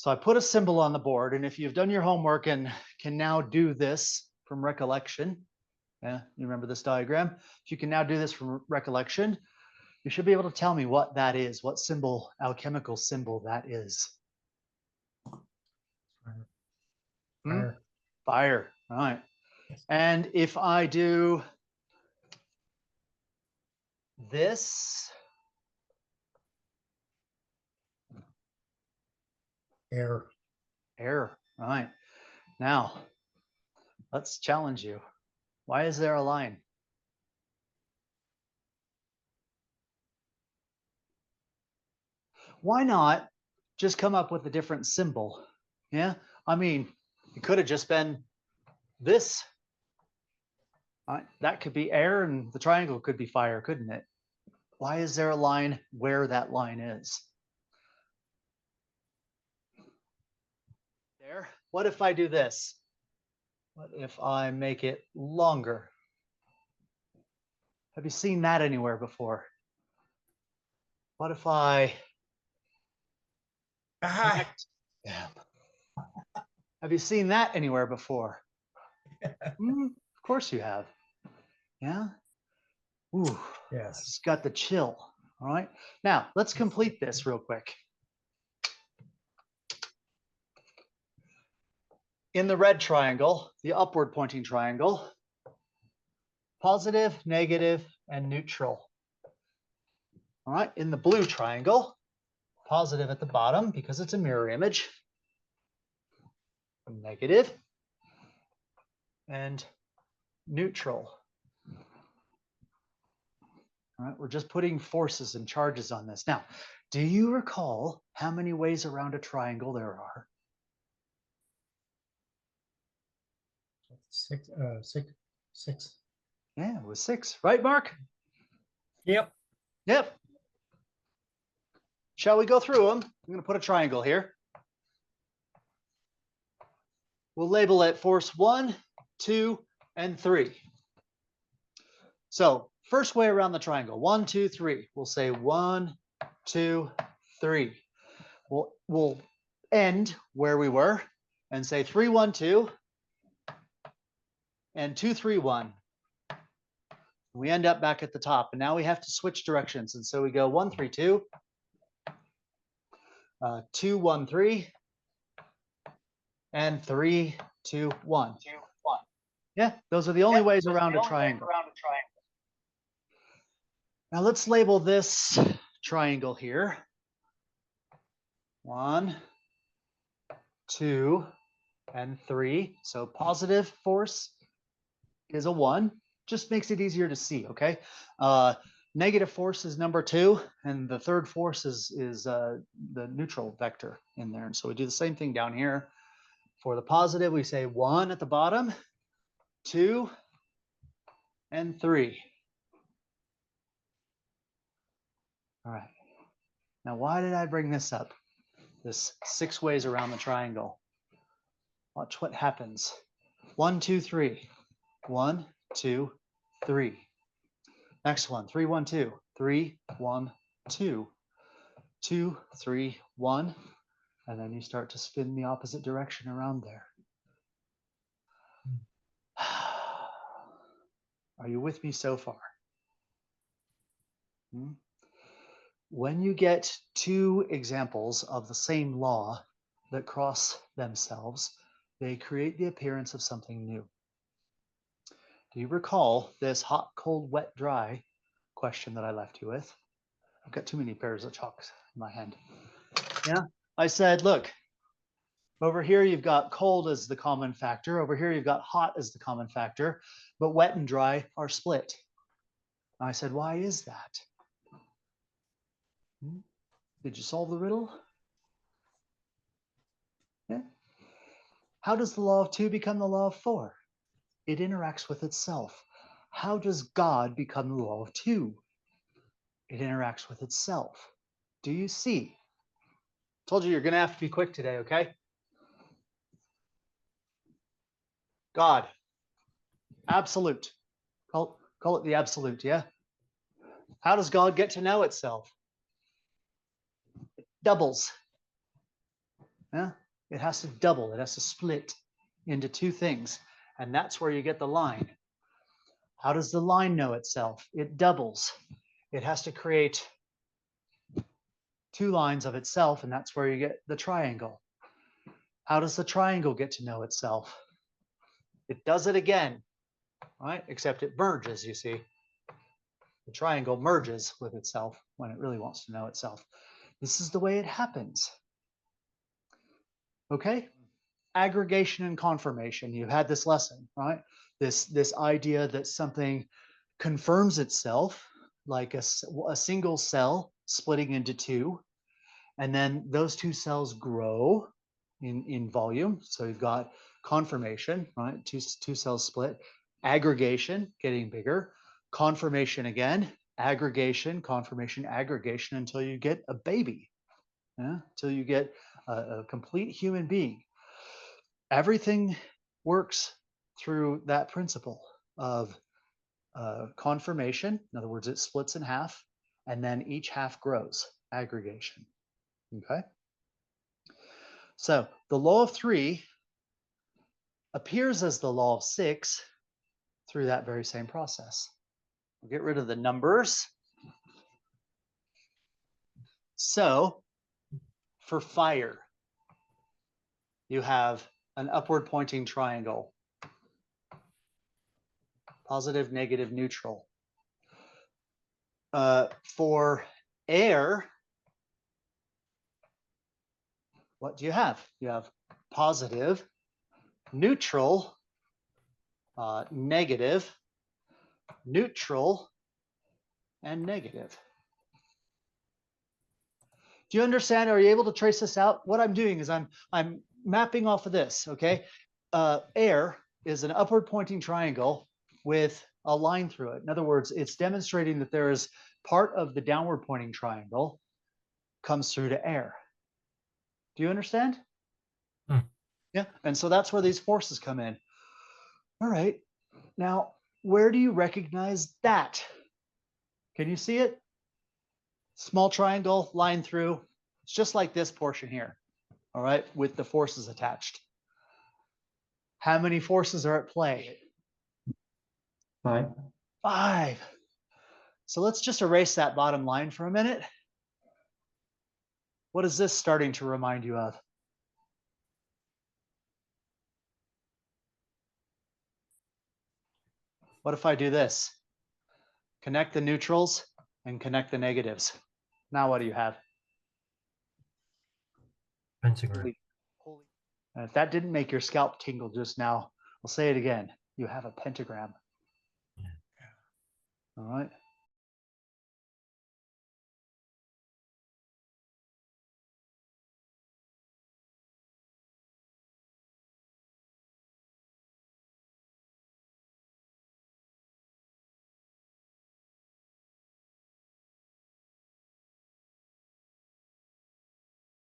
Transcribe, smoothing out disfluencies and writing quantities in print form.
So I put a symbol on the board, and if you've done your homework and can now do this from recollection, yeah, you remember this diagram? If you can now do this from recollection, you should be able to tell me what that is, what symbol, alchemical symbol that is. Fire. Fire, all right. And if I do this, Air. air, all right. Now, let's challenge you. Why is there a line? Why not just come up with a different symbol? Yeah, I mean, it could have just been this. That could be air and the triangle could be fire, couldn't it? Why is there a line where that line is? There. What if I do this? What if I make it longer? Have you seen that anywhere before? What if I connect them? Have you seen that anywhere before? Of course you have. Yeah. Ooh. Yes. I just got the chill. All right. Now let's complete this real quick. In the red triangle, the upward pointing triangle, positive, negative, and neutral. All right. In the blue triangle, positive at the bottom because it's a mirror image, negative, and neutral. All right, we're just putting forces and charges on this. Now, do you recall how many ways around a triangle there are? Six. Yeah, it was 6, right, Mark? Yep. Yep. Shall we go through them? I'm going to put a triangle here. We'll label it force 1, 2, and 3. So first way around the triangle, 1, 2, 3. We'll say 1, 2, 3. We'll end where we were and say 3, 1, 2, and 2, 3, 1. We end up back at the top, and now we have to switch directions. And so we go 1, 3, 2, 2, 1, 3, and 3, 2, 1. Yeah, those are the only ways around a triangle. Now let's label this triangle here. 1, 2, and 3. So positive force is a 1. Just makes it easier to see, okay? Negative force is number 2, and the third force is the neutral vector in there. And so we do the same thing down here. For the positive, we say 1 at the bottom, 2, and 3. All right. Now, why did I bring this up? This 6 ways around the triangle. Watch what happens. 1, 2, 3. 1, 2, 3. Next one, 3, 1, 2. 3, 1, 2. 2, 3, 1. And then you start to spin the opposite direction around there. Are you with me so far? When you get 2 examples of the same law that cross themselves, they create the appearance of something new. Do you recall this hot, cold, wet, dry question that I left you with? I've got too many pairs of chalks in my hand. Yeah, I said, look, over here you've got cold as the common factor. Over here you've got hot as the common factor, but wet and dry are split. I said, why is that? Did you solve the riddle? Yeah. How does the law of 2 become the law of 4? It interacts with itself. How does God become the law of 2? It interacts with itself. Do you see? Told you you're going to have to be quick today, okay? God. Absolute. Call it the absolute, yeah? How does God get to know itself? It doubles. Yeah, it has to double, it has to split into two things. And that's where you get the line. How does the line know itself? It doubles. It has to create two lines of itself, and that's where you get the triangle. How does the triangle get to know itself? It does it again, right? Except it merges, you see. The triangle merges with itself when it really wants to know itself. This is the way it happens. Okay? Aggregation and confirmation. You had this lesson, right? This idea that something confirms itself, like a single cell splitting into two, and then those two cells grow in volume. So you've got confirmation, right? Two cells split, aggregation, getting bigger, confirmation again, aggregation, confirmation, aggregation, until you get a baby, until you get a complete human being. Everything works through that principle of confirmation. In other words, it splits in half, and then each half grows, aggregation. Okay? So the law of 3 appears as the law of 6 through that very same process. We'll get rid of the numbers. So for fire, you have an upward pointing triangle, positive, negative, neutral. For air, what do you have? You have positive, neutral, negative, neutral, and negative. Do you understand? Are you able to trace this out? What I'm doing is I'm mapping off of this, okay? Air is an upward pointing triangle with a line through it. In other words, it's demonstrating that there is part of the downward pointing triangle comes through to air. Do you understand? Yeah, and so that's where these forces come in. All right, now where do you recognize that? Can you see it? Small triangle, line through. It's just like this portion here, all right, with the forces attached. How many forces are at play? 5. 5. So let's just erase that bottom line for a minute. What is this starting to remind you of? What if I do this? Connect the neutrals and connect the negatives. Now what do you have? Pentagram. Holy. And if that didn't make your scalp tingle just now, I'll say it again. You have a pentagram. All right.